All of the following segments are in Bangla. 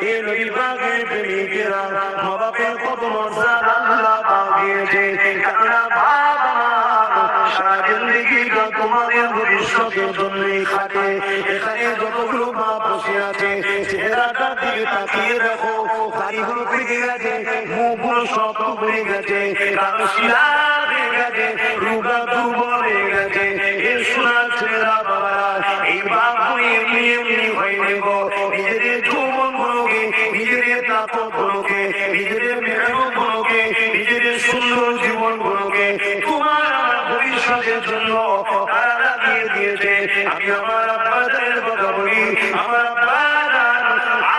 এই নবী পাকের প্রেমিকেরা মা বাপের কত মর্যাদা আল্লাহ পাক দিয়েছে। কারণ বাপ আমার সারা জিন্দেগিটা তোমাদের ভবিষ্যতের জন্যই খাটে। এখানে যতগুলো বাপ বসে আছে চেহারাটার দিকে তাকিয়ে দেখো, দাড়িগুলো পেকে গেছে, মুখগুলো শক্ত হয়ে গেছে, কারণ শিলা হয়ে গেছে, রোগা দুর্বল হয়ে গেছে। এ সোনার ছেলেরা বাবারা এই বাপগুলো এমনি এমনি হয়ে নেব। নিজেদের যৌবন গুলোকে, নিজেদের তাকত গুলোকে, নিজেদের মেহনত গুলোকে, নিজেদের সুন্দর জীবন গুলোকে তোমার আমার ভবিষ্যতের জন্য তারা লাগিয়ে দিয়েছে। আমি আমার আব্বাদের কথা বলি, আমার আব্বাদার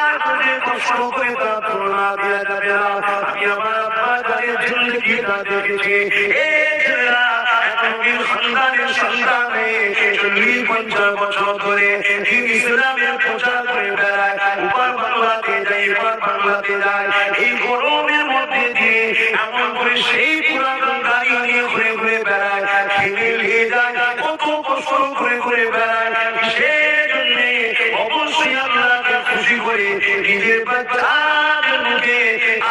আর যদি কষ্ট করে তার তুলনা দেওয়া যাবে না। আমি আমার আব্বাদের জিন্দেগিটা দেখেছি। এই ছেলেরা নবীর সন্তানের সন্তানে 40-50 বছর ধরে ইসলামের প্রচার করে বেড়ায়, উপর বাংলাতে যায়, উপর বাংলাতে যায়। এই গরমের মধ্যে দিয়ে এমন করে সেই পুরাতন গাড়ি নিয়ে ঘুরে ঘুরে বেড়ায়, খেলে নিয়ে যায়, কত কষ্ট করে ঘুরে বেড়ায়। সেই জন্য অবশ্যই আল্লাহকে খুশি করে নিজের বাচ্চাদের মুখে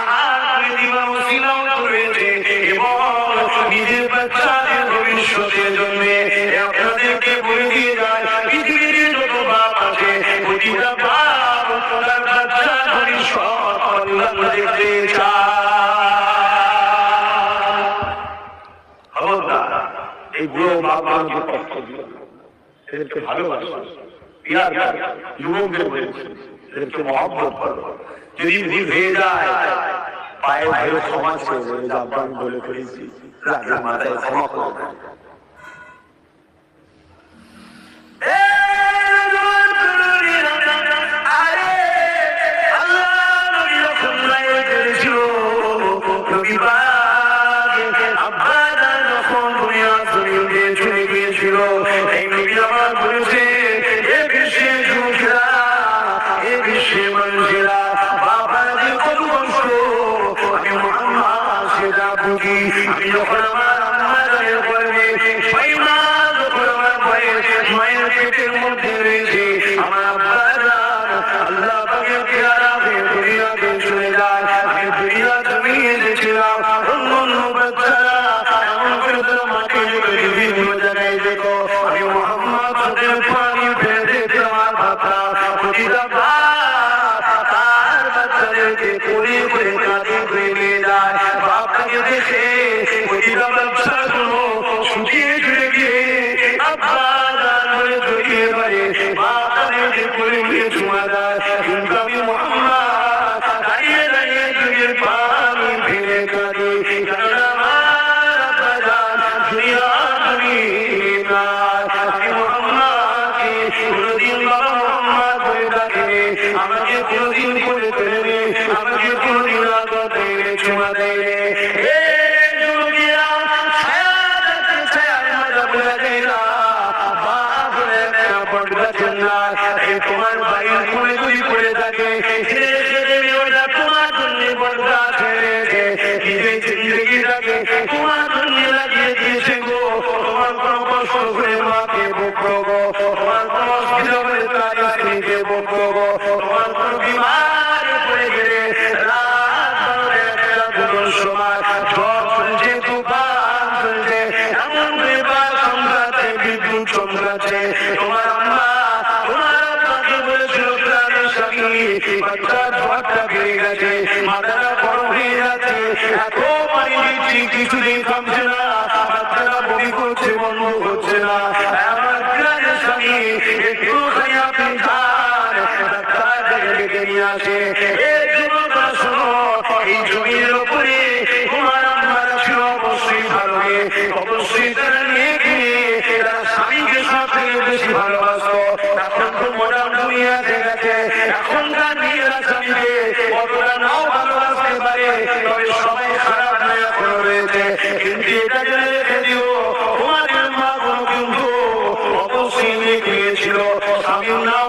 আহার করে দিবা ওসিলাও করেছে এবং নিজের বাচ্চাদের ভবিষ্যতের জন্য আপনাদেরকে বলে দিয়ে যায়, পৃথিবীর যত বাপ আছে প্রতিটা বাপ তার বাচ্চা ভবিষ্যৎ কল্যাণ দেখতে চায়। এই বুড়ো বাপকে কষ্ট দিও না, এদেরকে ভালোবাসো, প্যার করো, যুবকদের বলছি এদেরকে মহব্বত করো। যদি ভুল হয়ে যায় পায়ে ধরে ক্ষমা চেয়ে যাবেন বলে ফেলেছি, রাগের মাথায় ক্ষমা করে দেন। আমি যখন আমার আম্মাদের করবে ছয় মাস যখন আমার মায়ের পেটের মধ্যে রয়েছে, আমার আব্বাজান আল্লাহ পাকের পেয়ারা হয়ে দুনিয়াতে চলে যায়। আমি দুনিয়া জমিয়ে দেখছিলাম অন্য অন্য বাচ্চারা এমন করে তারা মাকে বিভিন্ন জায়গায় দেখো, আমি মোহাম্মদ চোখের পানি ফেলে দেখতে আমার ভাবনা প্রতিটা তার বাচ্চাদেরকে করে করে কাঁদে করে নিয়ে যায়। বাপটাকে দেখে প্রতিটা বাচ্চাগুলো শুকিয়ে চলে গিয়ে আব্বা দান বলে জড়িয়ে পারে বাপটাকে করে নিয়ে চুমা দেয়। কিন্তু আমি মোহাম্মদ দাঁড়িয়ে দাঁড়িয়ে চোখের পানি ফেলে কাঁদে, কারণ আমার আব্বা দান দুনিয়া তুমি না। আমি মোহাম্মদকে কোনোদিন বাবা মোহাম্মদ বলে ডাকেনি, আমাকে কোনোদিন করে ফেলেনি, আমাকে কোনোদিন আদর দেয়নি, চুমা দেয়নি। তোমার বাড়ির কোলে যদি পড়ে থাকে ওটা তোমার জন্য বরদা ছেড়েছে, নিজের জিন্দগিটাকে তোমার জন্য লাগিয়ে দিয়েছে গো। তোমার কোনো কষ্ট করে মাকে বকবো গো, তোমার কোনো অসুবিধা হলে তার স্ত্রীকে বকবো গো, তোমার কোনো বিমারে পড়ে গেলে রাত 12-1-2 সময় ঝড় চলছে, তুফান চলছে, এমন করে বা চমকাচ্ছে, বিদ্যুৎ চমকাচ্ছে, তোমার আম্মা বাচ্চার ঝড়টা বেড়ে গেছে, মাথাটা গরম হয়ে যাচ্ছে, এত পানি দিচ্ছি কিছুদিন কমছে না, বাচ্চারা বমি করছে, বন্ধ হচ্ছে না। আমার প্রাণের স্বামী একটু খাই আপনি যান, ডাক্তার ডেকে নিয়ে আসে। এই যুবকরা শোনো, এই জমির ওপরে তোমার আম্মারা ছিল অবশ্যই ভালো মেয়ে, অবশ্যই তারা নিয়ে গিয়ে তারা স্বামীকে সব থেকে বেশি ভালোবাসতো। এখন তো মডার্ন দুনিয়া গেছে, এখনকার মেয়েরা স্বামীকে অতটা নাও ভালোবাসতে পারে, তবে সবাই খারাপ নয় এখনো রয়েছে। কিন্তু এটা জেনে রেখে দিও, তোমাদের মা কোনো কিন্তু অবশ্যই নিয়ে গিয়েছিল, স্বামীর নাম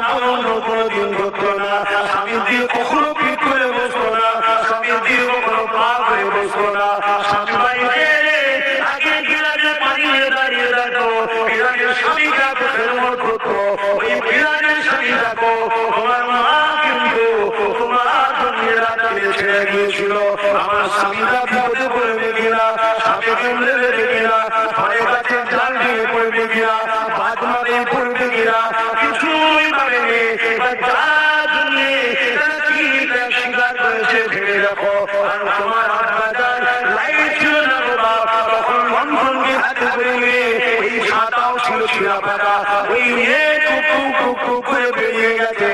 কোনোদিন ধরতো না, স্বামীর দিয়ে কখনো পিঠ করে বসতো না, স্বামীর দিয়ে কখনো পা করে বসতো না। স্বামী বাড়িতে আগে গিলাজে পানি দাঁড়িয়ে রাখতো, গিলাজের স্বামীটা খেলমত হতো, ওই গিলাজের স্বামী দেখো তোমার মা কিন্তু তোমার হয়ে গিয়েছিল আমার স্বামীরা বিপদে পড়বে কিনা, সাপে কেন্দ্রে দেবে কিনা, ভয়ে গাছের জাল দিয়ে পড়বে কিনা, বাদ মারে পড়বে কিনা, কিছুই পারেনি। যার জন্য কি স্বীকার করেছে ভেবে দেখো। আর তোমার আব্বা যান লাইট ছিল না বাবা, তখন বন্ধনকে হাতে করে নিয়ে এই ছাতাও ছিল ছিঁড়া ফাটা, ওই নিয়ে কুকু কুকু করে বেরিয়ে গেছে।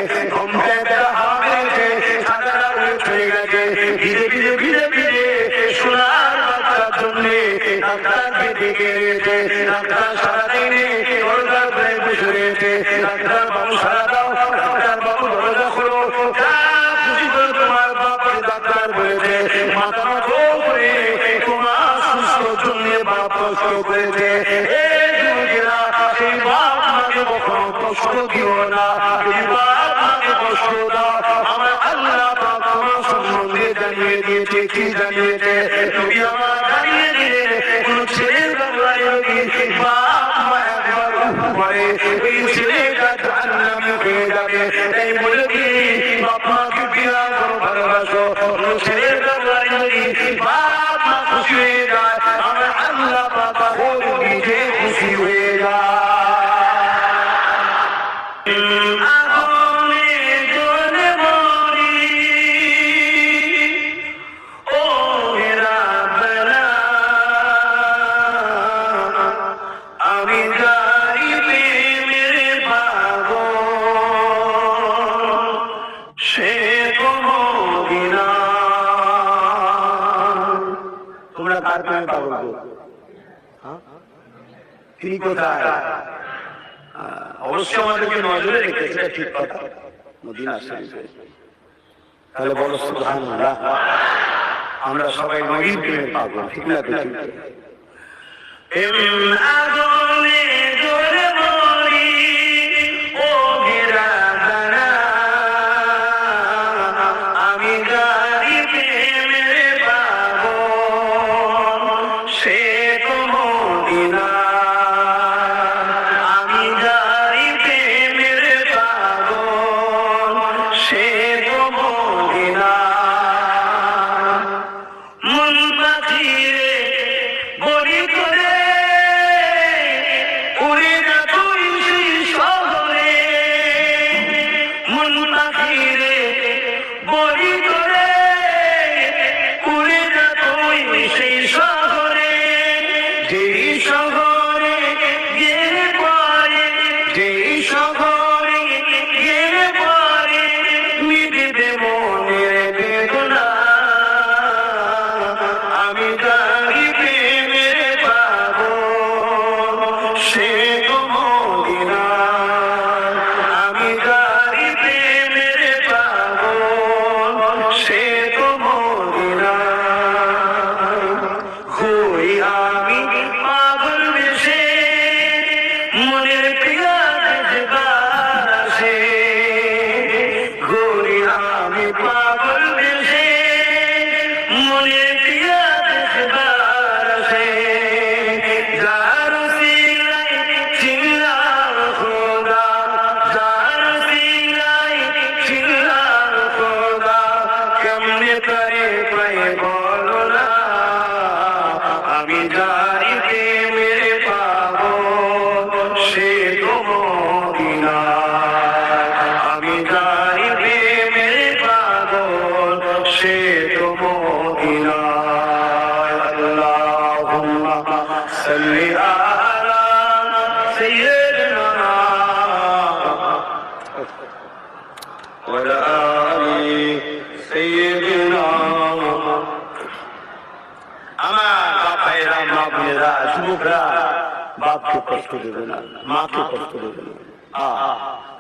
ভিজে ভিজে ভিজে ভিজে সোনার বাচ্চার জন্য ডাক্তারকে ডেকে এনেছে। ডাক্তার সারাদিনে দরজার প্রায় বসে রয়েছে। ডাক্তার বাবু সারা দাও, ডাক্তার বাবু দরজা খোলো, যা খুশি করে তোমার বাপকে ডাক্তার বলেছে। মাথা মতো করে তোমার সুস্থ জন্য বাপ কষ্ট করেছে। সেই বাপ মাকে কখনো কষ্ট দিও না, এই বাপ মাকে কষ্ট দাও। আমার আল্লাহ পাক তোমার সম্বন্ধে জানিয়ে দিয়েছে, কি জানিয়েছে? তুমি আমার জানিয়ে দিলে কোন ছেলের বাংলায় যদি বাপ মা একবার করে এই ছেলেটা জাহান্নামী হয়ে যাবে। তাই বলে কি বাপ মাকে বিয়া করো, ভালোবাসো। কোন ছেলের বাংলায় যদি বাপ মা খুশি হয়ে যায়, আমার আল্লাহ পাক ওর নিজে খুশি হয়ে যায়। তিনি কোথায়? অবশ্যই আমাদেরকে নজরে রেখেছে, ঠিক কথা, মদিনা শরীফে। তাহলে বলো সুবহানাল্লাহ, আমরা সবাই নবীর প্রেমে পাবো, ঠিক না? বাপকে কষ্ট দেবে না, মাকে কষ্ট দেবে না,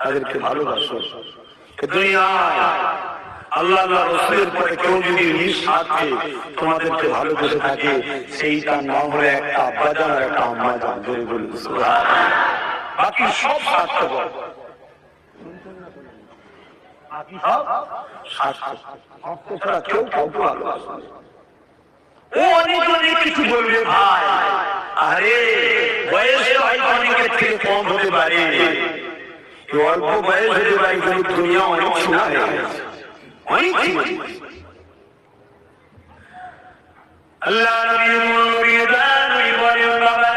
তাদেরকে ভালোবাসো। আল্লাহ রাসূলের পরে কেউ যদি নিঃস্বার্থে তোমাদেরকে ভালোবেসে থাকে, সেই তার নাম হলো একটা আব্বাজান আর একটা আম্মাজান। জোরে বলুন সুবহানাল্লাহ। বাকি সব স্বার্থপর, বাকি সব স্বার্থ ছাড়া কেউ কাউকে ভালোবাসে না। ও অনেক অনেক কিছু বলবে ভাই, আরে বয়স অনেকের থেকে কম হতে পারে, অল্প বয়স হতে পারে, কিন্তু দুনিয়া অনেক সময় অনেক আল্লাহ নবী নবী জান বলেন বাবা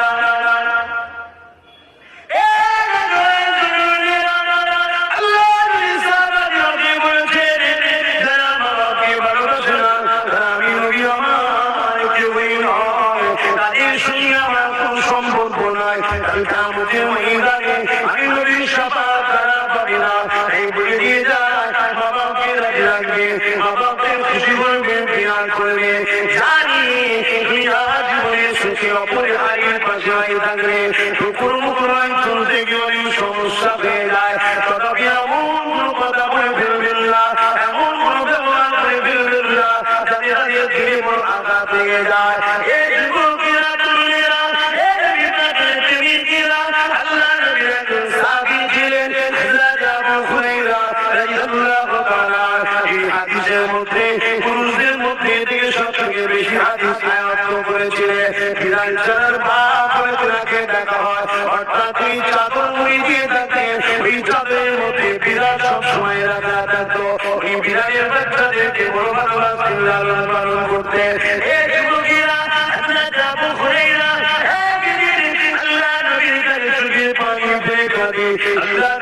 সম্পর্ক নয় আমি নবীর সাফাত করা পারি না এই বলে দিয়ে যায় বাবাকে রাজি রাখবে বাবাকে খুশি করবে বিয়ার করবে জানি জীবনে সুখে অপরে আইয়ের পাশে আই থাকলে কুকুর মুকুরাই চলতে গেলে সমস্যা হয়ে যায় তথাপি এমন কোনো কথা বলে ফেলবেন না এমন কোনো ব্যবহার করে ফেলবেন না যাতে তাদের ধীরে বড় আঘাত লেগে যায় এই যুবকেরা তরুণেরা আল্লাহ নবীর একজন সাহাবী ছিলেন হযরত আবু হুরায়রা রাদিয়াল্লাহু তাআলা এই হাদিসের মধ্যে পুরুষদের মধ্যে থেকে সবথেকে বেশি হাদিস আয়াত করেছিলেন বিলাল চার বাপ তাকে দেখা হয় অর্থাৎ এই চাদর মুড়ি দিয়ে থাকে এই চাদরের মধ্যে বিলাল সব সময় রাখা থাকতো এই বিলালের বাচ্চাদেরকে বড় ভালোবাসা লালন পালন করতে এই যুবকেরা হযরত আবু হুরায়রা আল্লাহ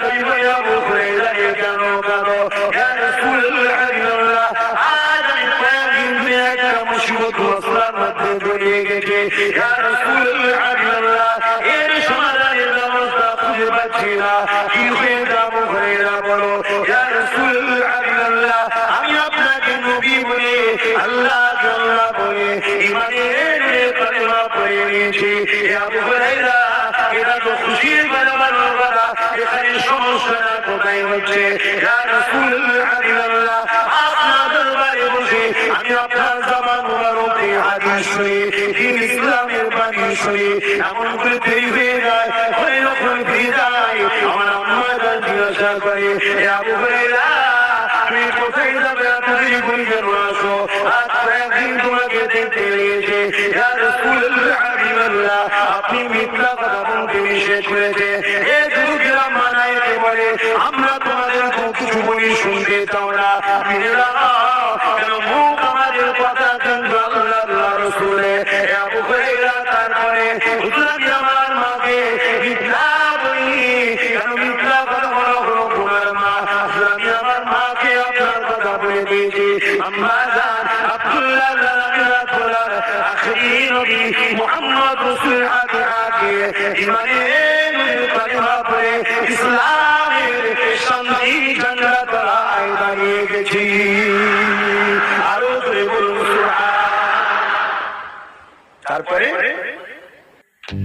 নবী বলে আবু হুরায়রা কেন কাঁদো ইয়া রাসূলুল্লাহ আজ আমি কয়েকদিন ধরে একটা মুসিবত মসলার মধ্যে জড়িয়ে গেছে ইয়া রাসূলুল্লাহ এর সমাধানের ব্যবস্থা খুঁজে পাচ্ছি না কি হয়ে আবু হুরায়রা বলো ইয়া রাসূলুল্লাহ আমি আপনাকে নবী বলে আল্লাহকে আল্লাহ বলে ঈমানের কালেমা পড়ে নিয়েছি আবু হুরায়রা এটা তো খুশির কথা এখানে সমস্যাটা কোথায় হচ্ছে ইয়া রাসূলুল্লাহ আপনার দরবারে বসে আমি আপনার জামান মুবারকে হাদিস শুনি দ্বীন ইসলামের বাণী শুনি এমন করে দেরি হয়ে যায় হয়ে যখন ফিরে যায় আমার আম্মা জান জিজ্ঞাসা করে আবু হুরায়রা তুমি কোথায় যাবে এত দেরি করে কেন আসো আজ কয়েকদিন তোমাকে দেখতে লেগেছে ইয়া রাসূলুল্লাহ আপনি মিথ্যা কথা বলতে নিষেধ করেছে এ যুবকেরা মানাইতে বলে আমরা তোমাদের কিছু বলি শুনতে চাও না কেন মুখ আমাদের কথা কিন্তু আল্লাহ রাসূলে আবু হুরায়রা তারপরে হুজুরানি আমার মাকে মিথ্যা বলি কেন মিথ্যা কথা বলা হলো তোমার মা আমি আমার মাকে আপনার কথা বলে দিয়েছি আম্মা জান আব্দুল্লাহ আখেরি নবী মুহাম্মদ রাসূল আগে ঈমানের কালিমা পড়ে ইসলামের শান্তি ঝান্ডা তলায় দাঁড়িয়ে গেছি আরো জোরে বলুন সুবহান। তারপরে